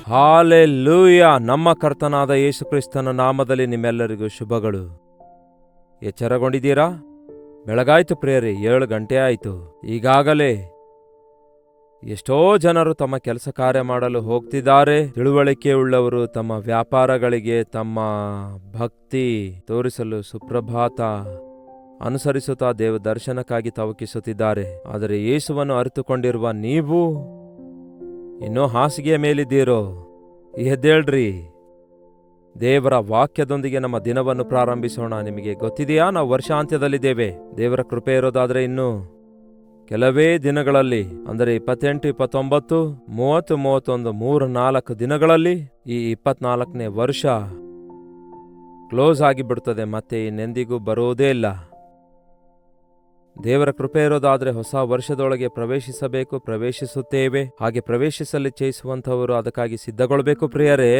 Hallelujah. ನಮ್ಮ ಕರ್ತನಾದ ಯೇಸು ಕ್ರಿಸ್ತನ ನಾಮದಲ್ಲಿ ನಿಮ್ಮೆಲ್ಲರಿಗೂ ಶುಭಗಳು. ಎಚ್ಚರಗೊಂಡಿದ್ದೀರಾ? ಬೆಳಗಾಯ್ತು ಪ್ರಿಯರೇ, 7 ಗಂಟೆ ಆಯಿತು. ಈಗಾಗಲೇ ಎಷ್ಟೋ ಜನರು ತಮ್ಮ ಕೆಲಸ ಕಾರ್ಯ ಮಾಡಲು ಹೋಗ್ತಿದ್ದಾರೆ. ತಿಳುವಳಿಕೆಯುಳ್ಳವರು ತಮ್ಮ ವ್ಯಾಪಾರಗಳಿಗೆ ತಮ್ಮ ಭಕ್ತಿ ತೋರಿಸಲು ಸುಪ್ರಭಾತ ಅನುಸರಿಸುತ್ತಾ ದೇವ ದರ್ಶನಕ್ಕಾಗಿ ತವಕಿಸುತ್ತಿದ್ದಾರೆ. ಆದರೆ ಯೇಸುವನ್ನು ಅರಿತುಕೊಂಡಿರುವ ನೀವು ಇನ್ನೂ ಹಾಸಿಗೆಯ ಮೇಲಿದ್ದೀರೋ? ಎದ್ದೇಳ್ರಿ. ದೇವರ ವಾಕ್ಯದೊಂದಿಗೆ ನಮ್ಮ ದಿನವನ್ನು ಪ್ರಾರಂಭಿಸೋಣ. ನಿಮಗೆ ಗೊತ್ತಿದೆಯಾ, ನಾವು ವರ್ಷಾಂತ್ಯದಲ್ಲಿದ್ದೇವೆ. ದೇವರ ಕೃಪೆ ಇರೋದಾದರೆ ಇನ್ನು ಕೆಲವೇ ದಿನಗಳಲ್ಲಿ, ಅಂದರೆ 28, 29, 30, 31, 3-4 ದಿನಗಳಲ್ಲಿ ಈ 24ನೇ ವರ್ಷ ಕ್ಲೋಸ್ ಆಗಿಬಿಡುತ್ತದೆ. ಮತ್ತೆ ಇನ್ನೆಂದಿಗೂ ಬರುವುದೇ ಇಲ್ಲ. ದೇವರ ಕೃಪೆ ಇರೋದಾದರೆ ಹೊಸ ವರ್ಷದೊಳಗೆ ಪ್ರವೇಶಿಸುತ್ತೇವೆ. ಹಾಗೆ ಪ್ರವೇಶಿಸಲಿಚ್ಛಿಸುವಂಥವರು ಅದಕ್ಕಾಗಿ ಸಿದ್ಧಗೊಳ್ಬೇಕು ಪ್ರಿಯರೇ.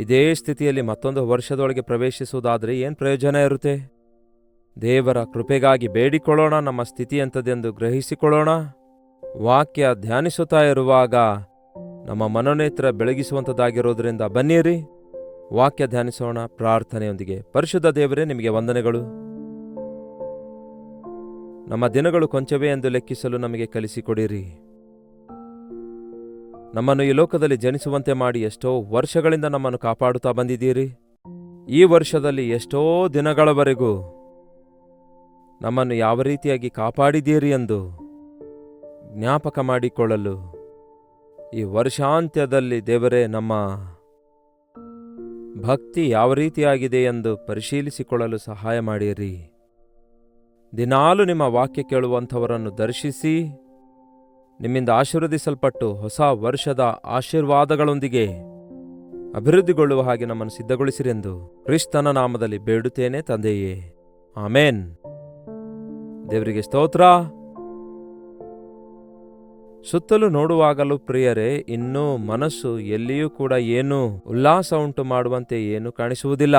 ಇದೇ ಸ್ಥಿತಿಯಲ್ಲಿ ಮತ್ತೊಂದು ವರ್ಷದೊಳಗೆ ಪ್ರವೇಶಿಸುವುದಾದರೆ ಏನು ಪ್ರಯೋಜನ ಇರುತ್ತೆ? ದೇವರ ಕೃಪೆಗಾಗಿ ಬೇಡಿಕೊಳ್ಳೋಣ. ನಮ್ಮ ಸ್ಥಿತಿ ಎಂಥದೆಂದು ಗ್ರಹಿಸಿಕೊಳ್ಳೋಣ. ವಾಕ್ಯ ಧ್ಯಾನಿಸುತ್ತಾ ಇರುವಾಗ ನಮ್ಮ ಮನೋನೇತ್ರ ಬೆಳಗಿಸುವಂಥದ್ದಾಗಿರೋದ್ರಿಂದ ಬನ್ನಿರಿ, ವಾಕ್ಯ ಧ್ಯಾನಿಸೋಣ ಪ್ರಾರ್ಥನೆಯೊಂದಿಗೆ. ಪರಿಶುದ್ಧ ದೇವರೇ, ನಿಮಗೆ ವಂದನೆಗಳು. ನಮ್ಮ ದಿನಗಳು ಕೊಂಚವೇ ಎಂದು ಲೆಕ್ಕಿಸಲು ನಮಗೆ ಕಲಿಸಿಕೊಡಿರಿ. ನಮ್ಮನ್ನು ಈ ಲೋಕದಲ್ಲಿ ಜನಿಸುವಂತೆ ಮಾಡಿ ಎಷ್ಟೋ ವರ್ಷಗಳಿಂದ ನಮ್ಮನ್ನು ಕಾಪಾಡುತ್ತಾ ಬಂದಿದ್ದೀರಿ. ಈ ವರ್ಷದಲ್ಲಿ ಎಷ್ಟೋ ದಿನಗಳವರೆಗೂ ನಮ್ಮನ್ನು ಯಾವ ರೀತಿಯಾಗಿ ಕಾಪಾಡಿದ್ದೀರಿ ಎಂದು ಜ್ಞಾಪಕ ಮಾಡಿಕೊಳ್ಳಲು ಈ ವರ್ಷಾಂತ್ಯದಲ್ಲಿ ದೇವರೇ ನಮ್ಮ ಭಕ್ತಿ ಯಾವ ರೀತಿಯಾಗಿದೆ ಎಂದು ಪರಿಶೀಲಿಸಿಕೊಳ್ಳಲು ಸಹಾಯ ಮಾಡಿರಿ. ದಿನಾಲು ನಿಮ್ಮ ವಾಕ್ಯ ಕೇಳುವಂಥವರನ್ನು ದರ್ಶಿಸಿ ನಿಮ್ಮಿಂದ ಆಶೀರ್ವದಿಸಲ್ಪಟ್ಟು ಹೊಸ ವರ್ಷದ ಆಶೀರ್ವಾದಗಳೊಂದಿಗೆ ಅಭಿವೃದ್ಧಿಗೊಳ್ಳುವ ಹಾಗೆ ನಮ್ಮನ್ನು ಸಿದ್ಧಗೊಳಿಸಿರೆಂದು ಕ್ರಿಸ್ತನ ನಾಮದಲ್ಲಿ ಬೇಡುತ್ತೇನೆ ತಂದೆಯೇ, ಆಮೇನ್. ದೇವರಿಗೆ ಸ್ತೋತ್ರ. ಸುತ್ತಲೂ ನೋಡುವಾಗಲೂ ಪ್ರಿಯರೇ, ಇನ್ನೂ ಮನಸ್ಸು ಎಲ್ಲಿಯೂ ಕೂಡ ಏನೂ ಉಲ್ಲಾಸ ಉಂಟು ಮಾಡುವಂತೆ ಏನೂ ಕಾಣಿಸುವುದಿಲ್ಲ.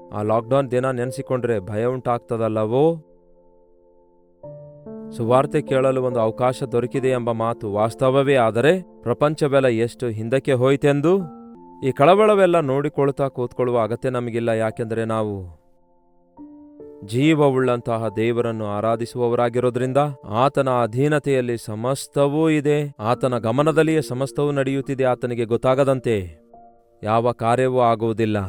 ಆ ಲಾಕ್ಡೌನ್ ದಿನ ನೆನೆಸಿಕೊಂಡ್ರೆ ಭಯ ಉಂಟಾಗ್ತದಲ್ಲವೋ? ಸುವಾರ್ತೆ ಕೇಳಲು ಒಂದು ಅವಕಾಶ ದೊರಕಿದೆ ಎಂಬ ಮಾತು ವಾಸ್ತವವೇ. ಆದರೆ ಪ್ರಪಂಚವೆಲ್ಲ ಎಷ್ಟು ಹಿಂದಕ್ಕೆ ಹೋಯಿತೆಂದು ಈ ಕಳವಳವೆಲ್ಲ ನೋಡಿಕೊಳ್ತಾ ಕೂತ್ಕೊಳ್ಳುವ ಅಗತ್ಯ ನಮಗಿಲ್ಲ. ಯಾಕೆಂದರೆ ನಾವು ಜೀವವುಳ್ಳಂತಹ ದೇವರನ್ನು ಆರಾಧಿಸುವವರಾಗಿರೋದ್ರಿಂದ ಆತನ ಅಧೀನತೆಯಲ್ಲಿ ಸಮಸ್ತವೂ ಇದೆ. ಆತನ ಗಮನದಲ್ಲಿಯೇ ಸಮಸ್ತವೂ ನಡೆಯುತ್ತಿದೆ. ಆತನಿಗೆ ಗೊತ್ತಾಗದಂತೆ ಯಾವ ಕಾರ್ಯವೂ ಆಗುವುದಿಲ್ಲ.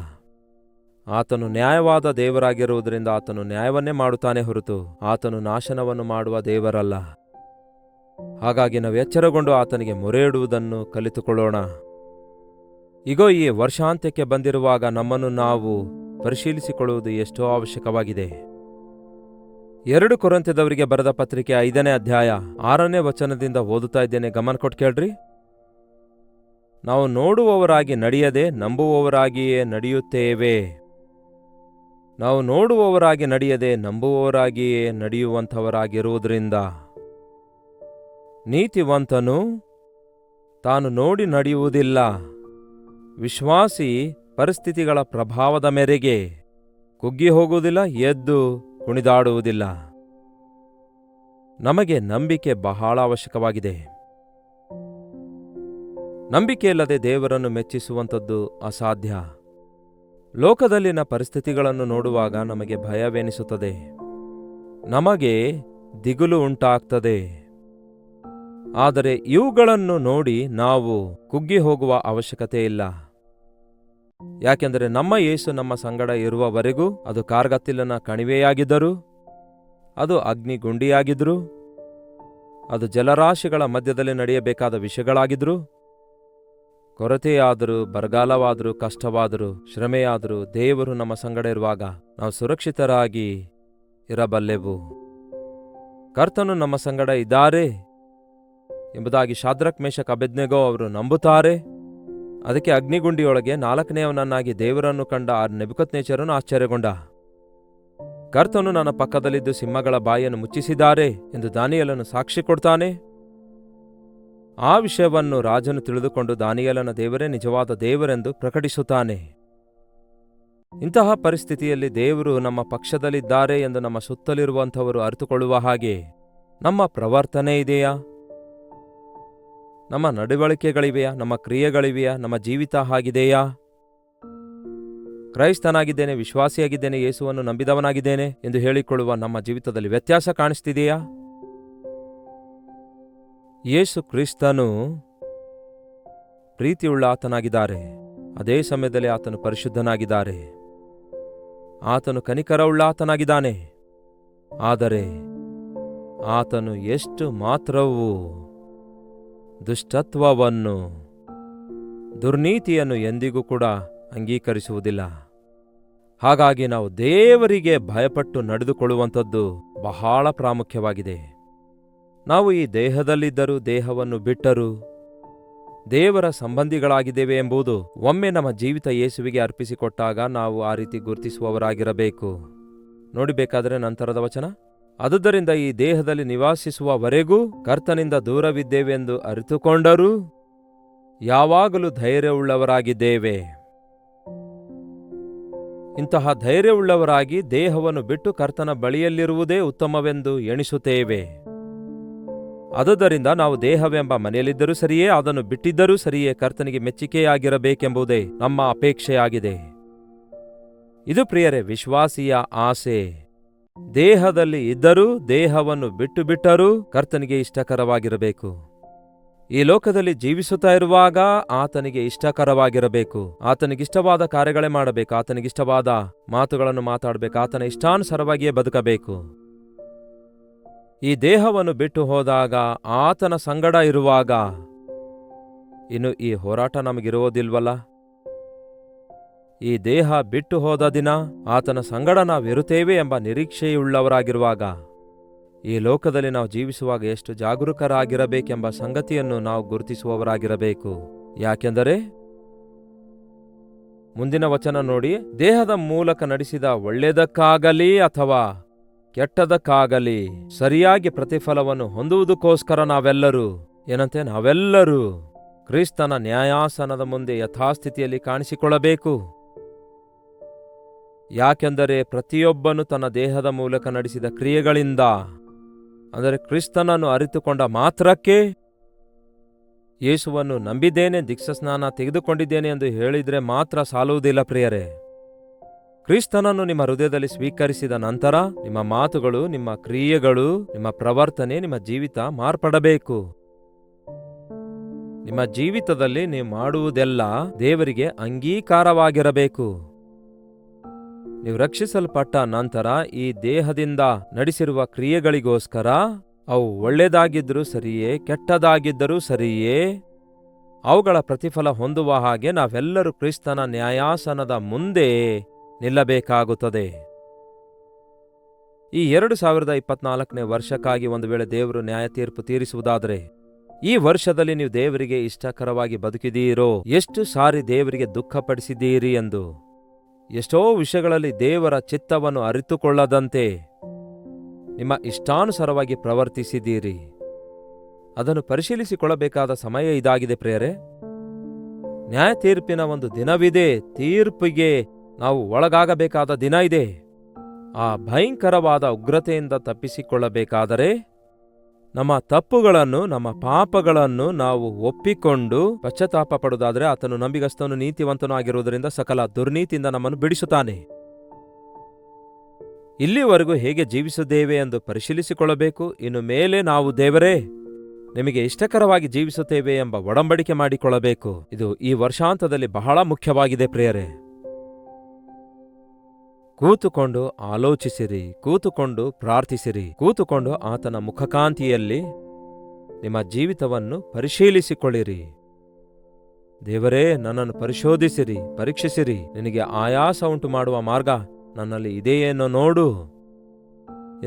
ಆತನು ನ್ಯಾಯವಾದ ದೇವರಾಗಿರುವುದರಿಂದ ಆತನು ನ್ಯಾಯವನ್ನೇ ಮಾಡುತ್ತಾನೆ ಹೊರತು ಆತನು ನಾಶನವನ್ನು ಮಾಡುವ ದೇವರಲ್ಲ. ಹಾಗಾಗಿ ನಾವು ಎಚ್ಚರಗೊಂಡು ಆತನಿಗೆ ಮೊರೆ ಇಡುವುದನ್ನು ಕಲಿತುಕೊಳ್ಳೋಣ. ಈಗೋ ಈ ವರ್ಷಾಂತ್ಯಕ್ಕೆ ಬಂದಿರುವಾಗ ನಮ್ಮನ್ನು ನಾವು ಪರಿಶೀಲಿಸಿಕೊಳ್ಳುವುದು ಎಷ್ಟೋ ಅವಶ್ಯಕವಾಗಿದೆ. 2 ಕೊರಿಂಥದವರಿಗೆ ಬರೆದ ಪತ್ರಿಕೆ 5ನೇ ಅಧ್ಯಾಯ 6ನೇ ವಚನದಿಂದ ಓದುತ್ತಾ ಇದ್ದೇನೆ. ಗಮನ ಕೊಟ್ಟು ಕೇಳ್ರಿ. ನಾವು ನೋಡುವವರಾಗಿ ನಡೆಯದೆ ನಂಬುವವರಾಗಿಯೇ ನಡೆಯುತ್ತೇವೆ. ನಾವು ನೋಡುವವರಾಗಿ ನಡೆಯದೆ ನಂಬುವವರಾಗಿಯೇ ನಡೆಯುವಂಥವರಾಗಿರುವುದರಿಂದ ನೀತಿವಂತನು ತಾನು ನೋಡಿ ನಡೆಯುವುದಿಲ್ಲ. ವಿಶ್ವಾಸಿ ಪರಿಸ್ಥಿತಿಗಳ ಪ್ರಭಾವದ ಮೇರೆಗೆ ಕುಗ್ಗಿ ಹೋಗುವುದಿಲ್ಲ, ಎದ್ದು ಕುಣಿದಾಡುವುದಿಲ್ಲ. ನಮಗೆ ನಂಬಿಕೆ ಬಹಳ ಅವಶ್ಯಕವಾಗಿದೆ. ನಂಬಿಕೆ ಇಲ್ಲದೆ ದೇವರನ್ನು ಮೆಚ್ಚಿಸುವಂಥದ್ದು ಅಸಾಧ್ಯ. ಲೋಕದಲ್ಲಿನ ಪರಿಸ್ಥಿತಿಗಳನ್ನು ನೋಡುವಾಗ ನಮಗೆ ಭಯವೆನಿಸುತ್ತದೆ, ನಮಗೆ ದಿಗುಲು ಉಂಟಾಗ್ತದೆ. ಆದರೆ ಇವುಗಳನ್ನು ನೋಡಿ ನಾವು ಕುಗ್ಗಿ ಹೋಗುವ ಅವಶ್ಯಕತೆ ಇಲ್ಲ. ಯಾಕೆಂದರೆ ನಮ್ಮ ಯೇಸು ನಮ್ಮ ಸಂಗಡ ಇರುವವರೆಗೂ, ಅದು ಕಾರ್ಗತ್ತಿಲಿನ ಕಣಿವೆಯಾಗಿದ್ದರೂ, ಅದು ಅಗ್ನಿಗುಂಡಿಯಾಗಿದ್ರೂ, ಅದು ಜಲರಾಶಿಗಳ ಮಧ್ಯದಲ್ಲಿ ನಡೆಯಬೇಕಾದ ವಿಷಯಗಳಾಗಿದ್ರೂ, ಕೊರತೆಯಾದರೂ, ಬರಗಾಲವಾದರೂ, ಕಷ್ಟವಾದರೂ, ಶ್ರಮೆಯಾದರೂ ದೇವರು ನಮ್ಮ ಸಂಗಡ ಇರುವಾಗ ನಾವು ಸುರಕ್ಷಿತರಾಗಿ ಇರಬಲ್ಲೆವು. ಕರ್ತನು ನಮ್ಮ ಸಂಗಡ ಇದ್ದಾರೆ ಎಂಬುದಾಗಿ ಶಾದ್ರಕ್, ಮೇಷಕ್, ಅಬೇದ್ನೆಗೋ ಅವರು ನಂಬುತ್ತಾರೆ. ಅದಕ್ಕೆ ಅಗ್ನಿಗುಂಡಿಯೊಳಗೆ 4ನೇಯವನನ್ನಾಗಿ ದೇವರನ್ನು ಕಂಡ ಆ ನೆಬೂಕದ್ನೆಚ್ಚರನು ಆಶ್ಚರ್ಯಗೊಂಡ. ಕರ್ತನು ನನ್ನ ಪಕ್ಕದಲ್ಲಿದ್ದು ಸಿಂಹಗಳ ಬಾಯನ್ನು ಮುಚ್ಚಿಸಿದ್ದಾರೆ ಎಂದು ದಾನಿಯೇಲನು ಸಾಕ್ಷಿ ಕೊಡ್ತಾನೆ. ಆ ವಿಷಯವನ್ನು ರಾಜನು ತಿಳಿದುಕೊಂಡು ದಾನಿಯೇಲನ ದೇವರೇ ನಿಜವಾದ ದೇವರೆಂದು ಪ್ರಕಟಿಸುತ್ತಾನೆ. ಇಂತಹ ಪರಿಸ್ಥಿತಿಯಲ್ಲಿ ದೇವರು ನಮ್ಮ ಪಕ್ಷದಲ್ಲಿದ್ದಾರೆ ಎಂದು ನಮ್ಮ ಸುತ್ತಲಿರುವಂಥವರು ಅರಿತುಕೊಳ್ಳುವ ಹಾಗೆ ನಮ್ಮ ಪ್ರವರ್ತನೆ ಇದೆಯಾ? ನಮ್ಮ ನಡವಳಿಕೆಗಳಿವೆಯಾ? ನಮ್ಮ ಕ್ರಿಯೆಗಳಿವೆಯಾ? ನಮ್ಮ ಜೀವಿತ ಆಗಿದೆಯಾ? ಕ್ರೈಸ್ತನಾಗಿದ್ದೇನೆ, ವಿಶ್ವಾಸಿಯಾಗಿದ್ದೇನೆ, ಯೇಸುವನ್ನು ನಂಬಿದವನಾಗಿದ್ದೇನೆ ಎಂದು ಹೇಳಿಕೊಳ್ಳುವ ನಮ್ಮ ಜೀವಿತದಲ್ಲಿ ವ್ಯತ್ಯಾಸ ಕಾಣಿಸ್ತಿದೆಯಾ? ಯೇಸು ಕ್ರಿಸ್ತನು ಪ್ರೀತಿಯುಳ್ಳ ಆತನಾಗಿದ್ದಾರೆ. ಅದೇ ಸಮಯದಲ್ಲಿ ಆತನು ಪರಿಶುದ್ಧನಾಗಿದ್ದಾರೆ. ಆತನು ಕನಿಕರವುಳ್ಳ ಆತನಾಗಿದ್ದಾನೆ. ಆದರೆ ಆತನು ಎಷ್ಟು ಮಾತ್ರವೂ ದುಷ್ಟತ್ವವನ್ನು, ದುರ್ನೀತಿಯನ್ನು ಎಂದಿಗೂ ಕೂಡ ಅಂಗೀಕರಿಸುವುದಿಲ್ಲ. ಹಾಗಾಗಿ ನಾವು ದೇವರಿಗೆ ಭಯಪಟ್ಟು ನಡೆದುಕೊಳ್ಳುವಂಥದ್ದು ಬಹಳ ಪ್ರಾಮುಖ್ಯವಾಗಿದೆ. ನಾವು ಈ ದೇಹದಲ್ಲಿದ್ದರೂ ದೇಹವನ್ನು ಬಿಟ್ಟರೂ ದೇವರ ಸಂಬಂಧಿಗಳಾಗಿದ್ದೇವೆ ಎಂಬುದು ಒಮ್ಮೆ ನಮ್ಮ ಜೀವಿತ ಯೇಸುವಿಗೆ ಅರ್ಪಿಸಿಕೊಟ್ಟಾಗ ನಾವು ಆ ರೀತಿ ಗುರುತಿಸುವವರಾಗಿರಬೇಕು. ನೋಡಿಬೇಕಾದರೆ ನಂತರದ ವಚನ, ಆದುದರಿಂದ ಈ ದೇಹದಲ್ಲಿ ನಿವಾಸಿಸುವವರೆಗೂ ಕರ್ತನಿಂದ ದೂರವಿದ್ದೇವೆಂದು ಅರಿತುಕೊಂಡರೂ ಯಾವಾಗಲೂ ಧೈರ್ಯವುಳ್ಳವರಾಗಿದ್ದೇವೆ. ಇಂತಹ ಧೈರ್ಯವುಳ್ಳವರಾಗಿ ದೇಹವನ್ನು ಬಿಟ್ಟು ಕರ್ತನ ಬಳಿಯಲ್ಲಿರುವುದೇ ಉತ್ತಮವೆಂದು ಎಣಿಸುತ್ತೇವೆ. ಆದುದರಿಂದ ನಾವು ದೇಹವೆಂಬ ಮನೆಯಲ್ಲಿದ್ದರೂ ಸರಿಯೇ, ಅದನ್ನು ಬಿಟ್ಟಿದ್ದರೂ ಸರಿಯೇ, ಕರ್ತನಿಗೆ ಮೆಚ್ಚಿಕೆಯಾಗಿರಬೇಕೆಂಬುದೇ ನಮ್ಮ ಅಪೇಕ್ಷೆಯಾಗಿದೆ. ಇದು ಪ್ರಿಯರೇ ವಿಶ್ವಾಸಿಯ ಆಸೆ. ದೇಹದಲ್ಲಿ ಇದ್ದರೂ ದೇಹವನ್ನು ಬಿಟ್ಟು ಬಿಟ್ಟರೂ ಕರ್ತನಿಗೆ ಇಷ್ಟಕರವಾಗಿರಬೇಕು. ಈ ಲೋಕದಲ್ಲಿ ಜೀವಿಸುತ್ತಾ ಇರುವಾಗ ಆತನಿಗೆ ಇಷ್ಟಕರವಾಗಿರಬೇಕು. ಆತನಿಗಿಷ್ಟವಾದ ಕಾರ್ಯಗಳೇ ಮಾಡಬೇಕು. ಆತನಿಗಿಷ್ಟವಾದ ಮಾತುಗಳನ್ನು ಮಾತಾಡಬೇಕು. ಆತನ ಇಷ್ಟಾನುಸಾರವಾಗಿಯೇ ಬದುಕಬೇಕು. ಈ ದೇಹವನ್ನು ಬಿಟ್ಟು ಹೋದಾಗ, ಆತನ ಸಂಗಡ ಇರುವಾಗ, ಇನ್ನು ಈ ಹೋರಾಟ ನಮಗಿರುವುದಿಲ್ವಲ್ಲ? ಈ ದೇಹ ಬಿಟ್ಟು ಹೋದ ದಿನ ಆತನ ಸಂಗಡ ನಾವಿರುತ್ತೇವೆ ಎಂಬ ನಿರೀಕ್ಷೆಯುಳ್ಳವರಾಗಿರುವಾಗ, ಈ ಲೋಕದಲ್ಲಿ ನಾವು ಜೀವಿಸುವಾಗ ಎಷ್ಟು ಜಾಗರೂಕರಾಗಿರಬೇಕೆಂಬ ಸಂಗತಿಯನ್ನು ನಾವು ಗುರುತಿಸುವವರಾಗಿರಬೇಕು. ಯಾಕೆಂದರೆ ಮುಂದಿನ ವಚನ ನೋಡಿ, ದೇಹದ ಮೂಲಕ ನಡೆಸಿದ ಒಳ್ಳೆಯದಕ್ಕಾಗಲಿ ಅಥವಾ ಕೆಟ್ಟದಕ್ಕಾಗಲಿ ಸರಿಯಾಗಿ ಪ್ರತಿಫಲವನ್ನು ಹೊಂದುವುದಕ್ಕೋಸ್ಕರ ನಾವೆಲ್ಲರೂ ಕ್ರಿಸ್ತನ ನ್ಯಾಯಾಸನದ ಮುಂದೆ ಯಥಾಸ್ಥಿತಿಯಲ್ಲಿ ಕಾಣಿಸಿಕೊಳ್ಳಬೇಕು. ಯಾಕೆಂದರೆ ಪ್ರತಿಯೊಬ್ಬನು ತನ್ನ ದೇಹದ ಮೂಲಕ ನಡೆಸಿದ ಕ್ರಿಯೆಗಳಿಂದ, ಅಂದರೆ ಕ್ರಿಸ್ತನನ್ನು ಅರಿತುಕೊಂಡ ಮಾತ್ರಕ್ಕೆ, ಯೇಸುವನ್ನು ನಂಬಿದ್ದೇನೆ, ದೀಕ್ಷಾಸ್ನಾನ ತೆಗೆದುಕೊಂಡಿದ್ದೇನೆ ಎಂದು ಹೇಳಿದರೆ ಮಾತ್ರ ಸಾಲುವುದಿಲ್ಲ ಪ್ರಿಯರೇ. ಕ್ರಿಸ್ತನನ್ನು ನಿಮ್ಮ ಹೃದಯದಲ್ಲಿ ಸ್ವೀಕರಿಸಿದ ನಂತರ ನಿಮ್ಮ ಮಾತುಗಳು, ನಿಮ್ಮ ಕ್ರಿಯೆಗಳು, ನಿಮ್ಮ ಪ್ರವರ್ತನೆ, ನಿಮ್ಮ ಜೀವಿತ ಮಾರ್ಪಡಬೇಕು. ನಿಮ್ಮ ಜೀವಿತದಲ್ಲಿ ನೀವು ಮಾಡುವುದೆಲ್ಲ ದೇವರಿಗೆ ಅಂಗೀಕಾರವಾಗಿರಬೇಕು. ನೀವು ರಕ್ಷಿಸಲ್ಪಟ್ಟ ನಂತರ ಈ ದೇಹದಿಂದ ನಡೆಸಿರುವ ಕ್ರಿಯೆಗಳಿಗೋಸ್ಕರ, ಅವು ಒಳ್ಳೆಯದಾಗಿದ್ದರೂ ಸರಿಯೇ, ಕೆಟ್ಟದಾಗಿದ್ದರೂ ಸರಿಯೇ, ಅವುಗಳ ಪ್ರತಿಫಲ ಹೊಂದುವ ಹಾಗೆ ನಾವೆಲ್ಲರೂ ಕ್ರಿಸ್ತನ ನ್ಯಾಯಾಸನದ ಮುಂದೆ ನಿಲ್ಲಬೇಕಾಗುತ್ತದೆ. ಈ 2024ನೇ ವರ್ಷಕ್ಕಾಗಿ ಒಂದು ವೇಳೆ ದೇವರು ನ್ಯಾಯ ತೀರ್ಪು ತೀರಿಸುವುದಾದರೆ, ಈ ವರ್ಷದಲ್ಲಿ ನೀವು ದೇವರಿಗೆ ಇಷ್ಟಕರವಾಗಿ ಬದುಕಿದೀರೋ, ಎಷ್ಟು ಸಾರಿ ದೇವರಿಗೆ ದುಃಖಪಡಿಸಿದ್ದೀರಿ ಎಂದು, ಎಷ್ಟೋ ವಿಷಯಗಳಲ್ಲಿ ದೇವರ ಚಿತ್ತವನ್ನು ಅರಿತುಕೊಳ್ಳದಂತೆ ನಿಮ್ಮ ಇಷ್ಟಾನುಸಾರವಾಗಿ ಪ್ರವರ್ತಿಸಿದ್ದೀರಿ. ಅದನ್ನು ಪರಿಶೀಲಿಸಿಕೊಳ್ಳಬೇಕಾದ ಸಮಯ ಇದಾಗಿದೆ ಪ್ರಿಯರೇ. ನ್ಯಾಯ ತೀರ್ಪಿನ ಒಂದು ದಿನವಿದೆ. ತೀರ್ಪಿಗೆ ನಾವು ಒಳಗಾಗಬೇಕಾದ ದಿನ ಇದೆ. ಆ ಭಯಂಕರವಾದ ಉಗ್ರತೆಯಿಂದ ತಪ್ಪಿಸಿಕೊಳ್ಳಬೇಕಾದರೆ ನಮ್ಮ ತಪ್ಪುಗಳನ್ನು, ನಮ್ಮ ಪಾಪಗಳನ್ನು ನಾವು ಒಪ್ಪಿಕೊಂಡು ಪಶ್ಚಾತ್ತಾಪ ಪಡುವುದಾದರೆ ಆತನು ನಂಬಿಗಸ್ತನು, ನೀತಿವಂತನೂ ಆಗಿರುವುದರಿಂದ ಸಕಲ ದುರ್ನೀತಿಯಿಂದ ನಮ್ಮನ್ನು ಬಿಡಿಸುತ್ತಾನೆ. ಇಲ್ಲಿವರೆಗೂ ಹೇಗೆ ಜೀವಿಸಿದ್ದೇವೆ ಎಂದು ಪರಿಶೀಲಿಸಿಕೊಳ್ಳಬೇಕು. ಇನ್ನು ಮೇಲೆ ನಾವು ದೇವರೇ ನಿಮಗೆ ಇಷ್ಟಕರವಾಗಿ ಜೀವಿಸುತ್ತೇವೆ ಎಂಬ ಒಡಂಬಡಿಕೆ ಮಾಡಿಕೊಳ್ಳಬೇಕು. ಇದು ಈ ವರ್ಷಾಂತದಲ್ಲಿ ಬಹಳ ಮುಖ್ಯವಾಗಿದೆ ಪ್ರಿಯರೇ. ಕೂತುಕೊಂಡು ಆಲೋಚಿಸಿರಿ, ಕೂತುಕೊಂಡು ಪ್ರಾರ್ಥಿಸಿರಿ, ಕೂತುಕೊಂಡು ಆತನ ಮುಖಕಾಂತಿಯಲ್ಲಿ ನಿಮ್ಮ ಜೀವಿತವನ್ನು ಪರಿಶೀಲಿಸಿಕೊಳ್ಳಿರಿ. ದೇವರೇ, ನನ್ನನ್ನು ಪರಿಶೋಧಿಸಿರಿ, ಪರೀಕ್ಷಿಸಿರಿ. ನಿನಗೆ ಆಯಾಸ ಉಂಟು ಮಾಡುವ ಮಾರ್ಗ ನನ್ನಲ್ಲಿ ಇದೆಯೇನೋ ನೋಡು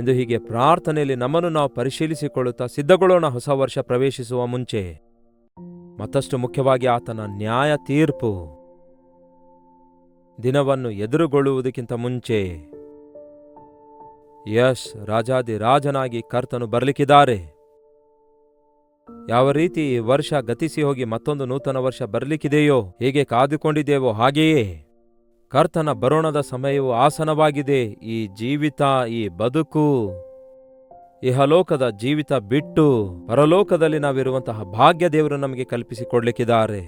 ಎಂದು ಹೀಗೆ ಪ್ರಾರ್ಥನೆಯಲ್ಲಿ ನಮ್ಮನ್ನು ನಾವು ಪರಿಶೀಲಿಸಿಕೊಳ್ಳುತ್ತಾ ಸಿದ್ಧಗೊಳ್ಳೋಣ ಹೊಸ ವರ್ಷ ಪ್ರವೇಶಿಸುವ ಮುಂಚೆ. ಮತ್ತಷ್ಟು ಮುಖ್ಯವಾಗಿ ಆತನ ನ್ಯಾಯ ತೀರ್ಪು ದಿನವನ್ನು ಎದುರುಗೊಳ್ಳುವುದಕ್ಕಿಂತ ಮುಂಚೆ, ರಾಜಾದಿ ಕರ್ತನು ಬರಲಿಕ್ಕಿದ್ದಾರೆ. ಯಾವ ರೀತಿ ಈ ವರ್ಷ ಗತಿಸಿ ಹೋಗಿ ಮತ್ತೊಂದು ನೂತನ ವರ್ಷ ಬರಲಿಕ್ಕಿದೆಯೋ, ಹೇಗೆ ಕಾದುಕೊಂಡಿದ್ದೇವೋ ಹಾಗೆಯೇ ಕರ್ತನ ಬರೋಣದ ಸಮಯವು ಆಸನವಾಗಿದೆ. ಈ ಜೀವಿತ, ಈ ಬದುಕು, ಇಹಲೋಕದ ಜೀವಿತ ಬಿಟ್ಟು ಪರಲೋಕದಲ್ಲಿ ನಾವಿರುವಂತಹ ಭಾಗ್ಯ ದೇವರು ನಮಗೆ ಕಲ್ಪಿಸಿಕೊಡ್ಲಿಕ್ಕಿದ್ದಾರೆ.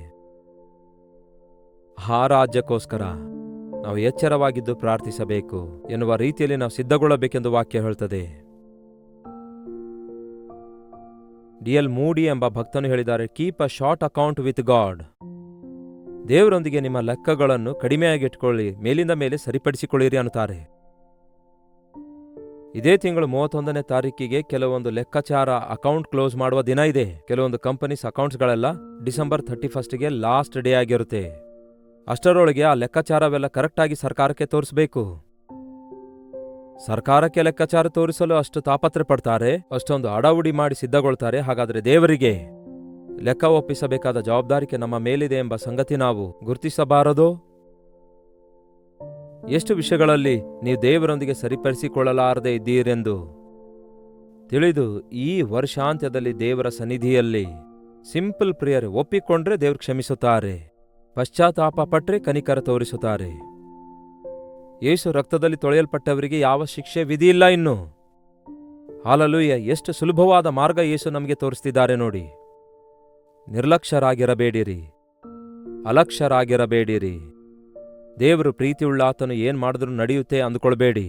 ಆ ರಾಜ್ಯಕ್ಕೋಸ್ಕರ ನಾವು ಎಚ್ಚರವಾಗಿದ್ದು ಪ್ರಾರ್ಥಿಸಬೇಕು ಎನ್ನುವ ರೀತಿಯಲ್ಲಿ ನಾವು ಸಿದ್ಧಗೊಳ್ಳಬೇಕೆಂದು ವಾಕ್ಯ ಹೇಳ್ತದೆ. ಡಿ.ಎಲ್. ಮೂಡಿ ಎಂಬ ಭಕ್ತನು ಹೇಳಿದ್ದಾರೆ, keep a short account with god. ದೇವರೊಂದಿಗೆ ನಿಮ್ಮ ಲೆಕ್ಕಗಳನ್ನು ಕಡಿಮೆಯಾಗಿಟ್ಕೊಳ್ಳಿ, ಮೇಲಿಂದ ಮೇಲೆ ಸರಿಪಡಿಸಿಕೊಳ್ಳಿರಿ ಅನ್ನುತ್ತಾರೆ. ಇದೇ ತಿಂಗಳು 31ನೇ ತಾರೀಕಿಗೆ ಕೆಲವೊಂದು ಲೆಕ್ಕಾಚಾರ ಅಕೌಂಟ್ ಕ್ಲೋಸ್ ಮಾಡುವ ದಿನ ಇದೆ. ಕೆಲವೊಂದು ಕಂಪನೀಸ್ ಅಕೌಂಟ್ಸ್ಗಳೆಲ್ಲ ಡಿಸೆಂಬರ್ 31ಗೆ ಲಾಸ್ಟ್ ಡೇ ಆಗಿರುತ್ತೆ. ಅಷ್ಟರೊಳಗೆ ಆ ಲೆಕ್ಕಾಚಾರವೆಲ್ಲ ಕರೆಕ್ಟಾಗಿ ಸರ್ಕಾರಕ್ಕೆ ತೋರಿಸಬೇಕು. ಸರ್ಕಾರಕ್ಕೆ ಲೆಕ್ಕಾಚಾರ ತೋರಿಸಲು ಅಷ್ಟು ತಾಪತ್ರೆ ಪಡ್ತಾರೆ, ಅಷ್ಟೊಂದು ಅಡಾವುಡಿ ಮಾಡಿ ಸಿದ್ಧಗೊಳ್ತಾರೆ. ಹಾಗಾದರೆ ದೇವರಿಗೆ ಲೆಕ್ಕ ಒಪ್ಪಿಸಬೇಕಾದ ಜವಾಬ್ದಾರಿಕೆ ನಮ್ಮ ಮೇಲಿದೆ ಎಂಬ ಸಂಗತಿ ನಾವು ಗುರುತಿಸಬಾರದೋ? ಎಷ್ಟು ವಿಷಯಗಳಲ್ಲಿ ನೀವು ದೇವರೊಂದಿಗೆ ಸರಿಪಡಿಸಿಕೊಳ್ಳಲಾರದೆ ಇದ್ದೀರೆಂದು ತಿಳಿದು ಈ ವರ್ಷಾಂತ್ಯದಲ್ಲಿ ದೇವರ ಸನ್ನಿಧಿಯಲ್ಲಿ ಸಿಂಪಲ್ ಪ್ರೇಯರ್ ಒಪ್ಪಿಕೊಂಡ್ರೆ ದೇವರು ಕ್ಷಮಿಸುತ್ತಾರೆ, ಪಶ್ಚಾತ್ತಾಪ ಪಟ್ರೆ ಕನಿಕರ ತೋರಿಸುತ್ತಾರೆ. ಯೇಸು ರಕ್ತದಲ್ಲಿ ತೊಳೆಯಲ್ಪಟ್ಟವರಿಗೆ ಯಾವ ಶಿಕ್ಷೆ ವಿಧಿ ಇಲ್ಲ ಇನ್ನು. ಹಾಲೆಲೂಯ! ಎಷ್ಟು ಸುಲಭವಾದ ಮಾರ್ಗ ಯೇಸು ನಮಗೆ ತೋರಿಸ್ತಿದ್ದಾರೆ ನೋಡಿ. ನಿರ್ಲಕ್ಷ್ಯರಾಗಿರಬೇಡಿರಿ, ಅಲಕ್ಷ್ಯರಾಗಿರಬೇಡಿರಿ. ದೇವರು ಪ್ರೀತಿಯುಳ್ಳ ಆತನು ಏನ್ ಮಾಡಿದ್ರೂ ನಡೆಯುತ್ತೆ ಅಂದುಕೊಳ್ಬೇಡಿ.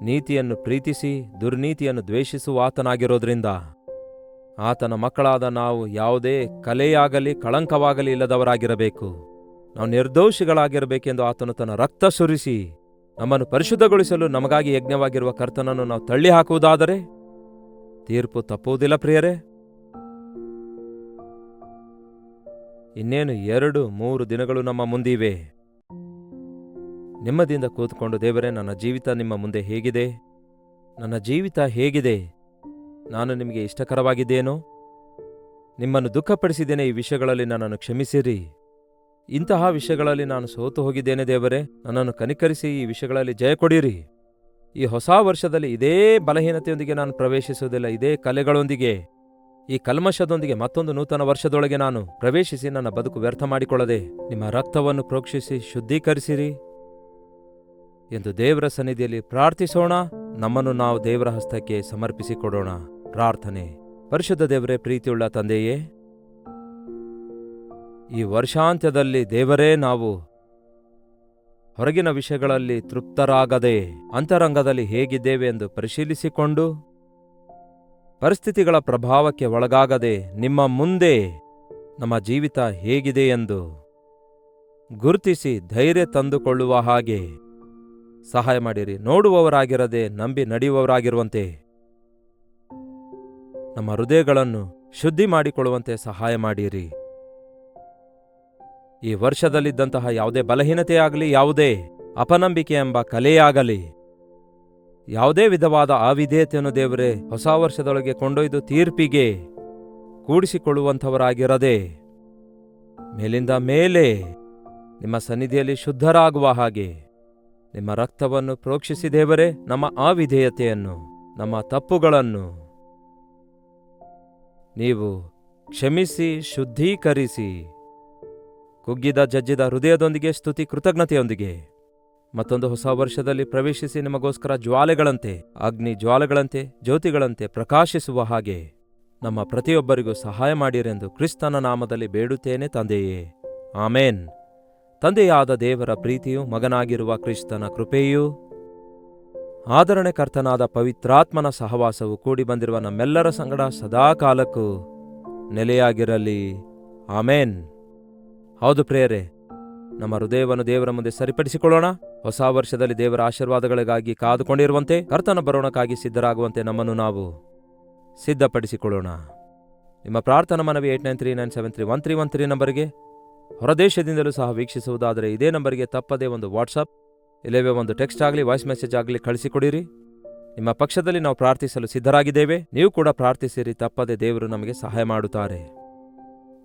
ನೀತಿಯನ್ನು ಪ್ರೀತಿಸಿ ದುರ್ನೀತಿಯನ್ನು ದ್ವೇಷಿಸುವ ಆತನಾಗಿರೋದ್ರಿಂದ ಆತನ ಮಕ್ಕಳಾದ ನಾವು ಯಾವುದೇ ಕಲೆಯಾಗಲಿ ಕಳಂಕವಾಗಲಿ ಇಲ್ಲದವರಾಗಿರಬೇಕು. ನಾವು ನಿರ್ದೋಷಿಗಳಾಗಿರಬೇಕೆಂದು ಆತನು ತನ್ನ ರಕ್ತ ಸುರಿಸಿ ನಮ್ಮನ್ನು ಪರಿಶುದ್ಧಗೊಳಿಸಲು ನಮಗಾಗಿ ಯಜ್ಞವಾಗಿರುವ ಕರ್ತನನ್ನು ನಾವು ತಳ್ಳಿ ಹಾಕುವುದಾದರೆ ತೀರ್ಪು ತಪ್ಪುವುದಿಲ್ಲ ಪ್ರಿಯರೇ. ಇನ್ನೇನು 2-3 ದಿನಗಳು ನಮ್ಮ ಮುಂದಿವೆ. ನೆಮ್ಮದಿಯಿಂದ ಕೂತ್ಕೊಂಡು, ದೇವರೇ, ನನ್ನ ಜೀವಿತ ನಿಮ್ಮ ಮುಂದೆ ಹೇಗಿದೆ? ನನ್ನ ಜೀವಿತ ಹೇಗಿದೆ? ನಾನು ನಿಮಗೆ ಇಷ್ಟಕರವಾಗಿದ್ದೇನೋ? ನಿಮ್ಮನ್ನು ದುಃಖಪಡಿಸಿದ್ದೇನೆ, ಈ ವಿಷಯಗಳಲ್ಲಿ ನನ್ನನ್ನು ಕ್ಷಮಿಸಿರಿ. ಇಂತಹ ವಿಷಯಗಳಲ್ಲಿ ನಾನು ಸೋತು ಹೋಗಿದ್ದೇನೆ ದೇವರೇ, ನನ್ನನ್ನು ಕನಿಕರಿಸಿ ಈ ವಿಷಯಗಳಲ್ಲಿ ಜಯ ಕೊಡಿರಿ. ಈ ಹೊಸ ವರ್ಷದಲ್ಲಿ ಇದೇ ಬಲಹೀನತೆಯೊಂದಿಗೆ ನಾನು ಪ್ರವೇಶಿಸುವುದಿಲ್ಲ. ಇದೇ ಕಲೆಗಳೊಂದಿಗೆ, ಈ ಕಲ್ಮಶದೊಂದಿಗೆ ಮತ್ತೊಂದು ನೂತನ ವರ್ಷದೊಳಗೆ ನಾನು ಪ್ರವೇಶಿಸಿ ನನ್ನ ಬದುಕು ವ್ಯರ್ಥ ಮಾಡಿಕೊಳ್ಳದೆ ನಿಮ್ಮ ರಕ್ತವನ್ನು ಪ್ರೋಕ್ಷಿಸಿ ಶುದ್ಧೀಕರಿಸಿರಿ ಎಂದು ದೇವರ ಸನ್ನಿಧಿಯಲ್ಲಿ ಪ್ರಾರ್ಥಿಸೋಣ. ನಮ್ಮನ್ನು ನಾವು ದೇವರ ಹಸ್ತಕ್ಕೆ ಸಮರ್ಪಿಸಿಕೊಡೋಣ. ಪ್ರಾರ್ಥನೆ. ಪರಿಶುದ್ಧ ದೇವರೇ, ಪ್ರೀತಿಯುಳ್ಳ ತಂದೆಯೇ, ಈ ವರ್ಷಾಂತ್ಯದಲ್ಲಿ ದೇವರೇ, ನಾವು ಹೊರಗಿನ ವಿಷಯಗಳಲ್ಲಿ ತೃಪ್ತರಾಗದೆ ಅಂತರಂಗದಲ್ಲಿ ಹೇಗಿದ್ದೇವೆ ಎಂದು ಪರಿಶೀಲಿಸಿಕೊಂಡು ಪರಿಸ್ಥಿತಿಗಳ ಪ್ರಭಾವಕ್ಕೆ ಒಳಗಾಗದೆ ನಿಮ್ಮ ಮುಂದೆ ನಮ್ಮ ಜೀವಿತ ಹೇಗಿದೆ ಎಂದು ಗುರುತಿಸಿ ಧೈರ್ಯ ತಂದುಕೊಳ್ಳುವ ಹಾಗೆ ಸಹಾಯ ಮಾಡಿರಿ. ನೋಡುವವರಾಗಿರದೆ ನಂಬಿ ನಡೆಯುವವರಾಗಿರುವಂತೆ ನಮ್ಮ ಹೃದಯಗಳನ್ನು ಶುದ್ಧಿ ಮಾಡಿಕೊಳ್ಳುವಂತೆ ಸಹಾಯ ಮಾಡಿರಿ. ಈ ವರ್ಷದಲ್ಲಿದ್ದಂತಹ ಯಾವುದೇ ಬಲಹೀನತೆಯಾಗಲಿ, ಯಾವುದೇ ಅಪನಂಬಿಕೆ ಎಂಬ ಕಲೆಯಾಗಲಿ, ಯಾವುದೇ ವಿಧವಾದ ಅವಿಧೇಯತೆಯನ್ನು ದೇವರೇ ಹೊಸ ವರ್ಷದೊಳಗೆ ಕೊಂಡೊಯ್ದು ತೀರ್ಪಿಗೆ ಕೂಡಿಸಿಕೊಳ್ಳುವಂಥವರಾಗಿರದೆ ಮೇಲಿಂದ ಮೇಲೆ ನಿಮ್ಮ ಸನ್ನಿಧಿಯಲ್ಲಿ ಶುದ್ಧರಾಗುವ ಹಾಗೆ ನಿಮ್ಮ ರಕ್ತವನ್ನು ಪ್ರೋಕ್ಷಿಸಿ ದೇವರೇ, ನಮ್ಮ ಅವಿಧೇಯತೆಯನ್ನು, ನಮ್ಮ ತಪ್ಪುಗಳನ್ನು ನೀವು ಕ್ಷಮಿಸಿ ಶುದ್ಧೀಕರಿಸಿ ಕುಗ್ಗಿದ ಜಜ್ಜಿದ ಹೃದಯದೊಂದಿಗೆ ಸ್ತುತಿ ಕೃತಜ್ಞತೆಯೊಂದಿಗೆ ಮತ್ತೊಂದು ಹೊಸ ವರ್ಷದಲ್ಲಿ ಪ್ರವೇಶಿಸಿ ನಿಮಗೋಸ್ಕರ ಜ್ವಾಲೆಗಳಂತೆ, ಅಗ್ನಿ ಜ್ವಾಲೆಗಳಂತೆ, ಜ್ಯೋತಿಗಳಂತೆ ಪ್ರಕಾಶಿಸುವ ಹಾಗೆ ನಮ್ಮ ಪ್ರತಿಯೊಬ್ಬರಿಗೂ ಸಹಾಯ ಮಾಡಿರೆಂದು ಕ್ರಿಸ್ತನ ನಾಮದಲ್ಲಿ ಬೇಡುತ್ತೇನೆ ತಂದೆಯೇ, ಆಮೇನ್. ತಂದೆಯಾದ ದೇವರ ಪ್ರೀತಿಯು, ಮಗನಾಗಿರುವ ಕ್ರಿಸ್ತನ ಕೃಪೆಯೂ, ಆದರಣೆಕರ್ತನಾದ ಪವಿತ್ರಾತ್ಮನ ಸಹವಾಸವು ಕೂಡಿ ಬಂದಿರುವ ನಮ್ಮೆಲ್ಲರ ಸಂಗಡ ಸದಾಕಾಲಕ್ಕೂ ನೆಲೆಯಾಗಿರಲಿ. ಆಮೇನ್. ಹೌದು ಪ್ರಿಯರೇ, ನಮ್ಮ ಹೃದಯವನ್ನು ದೇವರ ಮುಂದೆ ಸರಿಪಡಿಸಿಕೊಳ್ಳೋಣ. ಹೊಸ ವರ್ಷದಲ್ಲಿ ದೇವರ ಆಶೀರ್ವಾದಗಳಿಗಾಗಿ ಕಾದುಕೊಂಡಿರುವಂತೆ, ಕರ್ತನ ಬರೋಣಕ್ಕಾಗಿ ಸಿದ್ಧರಾಗುವಂತೆ ನಮ್ಮನ್ನು ನಾವು ಸಿದ್ಧಪಡಿಸಿಕೊಳ್ಳೋಣ. ನಿಮ್ಮ ಪ್ರಾರ್ಥನಾ ಮನವಿ 8939731313 ನಂಬರಿಗೆ ಹೊರದೇಶದಿಂದಲೂ ಸಹ ವೀಕ್ಷಿಸುವುದಾದರೆ ಇದೇ ನಂಬರಿಗೆ ತಪ್ಪದೇ ಒಂದು ವಾಟ್ಸಪ್ ಇಲ್ಲವೇ ಒಂದು ಟೆಕ್ಸ್ಟ್ ಆಗಲಿ, ವಾಯ್ಸ್ ಮೆಸೇಜ್ ಆಗಲಿ ಕಳಿಸಿಕೊಡಿರಿ. ನಿಮ್ಮ ಪಕ್ಷದಲ್ಲಿ ನಾವು ಪ್ರಾರ್ಥಿಸಲು ಸಿದ್ಧರಾಗಿದ್ದೇವೆ. ನೀವು ಕೂಡ ಪ್ರಾರ್ಥಿಸಿರಿ, ತಪ್ಪದೆ ದೇವರು ನಮಗೆ ಸಹಾಯ ಮಾಡುತ್ತಾರೆ.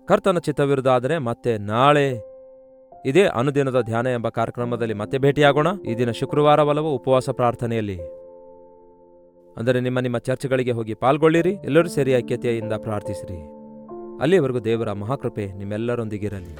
ಕರ್ತನ ಚಿತ್ತವಿರುವುದಾದರೆ ಮತ್ತೆ ನಾಳೆ ಇದೇ ಅನುದಿನದ ಧ್ಯಾನ ಎಂಬ ಕಾರ್ಯಕ್ರಮದಲ್ಲಿ ಮತ್ತೆ ಭೇಟಿಯಾಗೋಣ. ಈ ದಿನ ಶುಕ್ರವಾರವಲ್ಲವೂ ಉಪವಾಸ ಪ್ರಾರ್ಥನೆಯಲ್ಲಿ, ಅಂದರೆ ನಿಮ್ಮ ಚರ್ಚ್ಗಳಿಗೆ ಹೋಗಿ ಪಾಲ್ಗೊಳ್ಳಿರಿ. ಎಲ್ಲರೂ ಸೇರಿ ಐಕ್ಯತೆಯಿಂದ ಪ್ರಾರ್ಥಿಸಿರಿ. ಅಲ್ಲಿಯವರೆಗೂ ದೇವರ ಮಹಾಕೃಪೆ ನಿಮ್ಮೆಲ್ಲರೊಂದಿಗಿರಲಿ.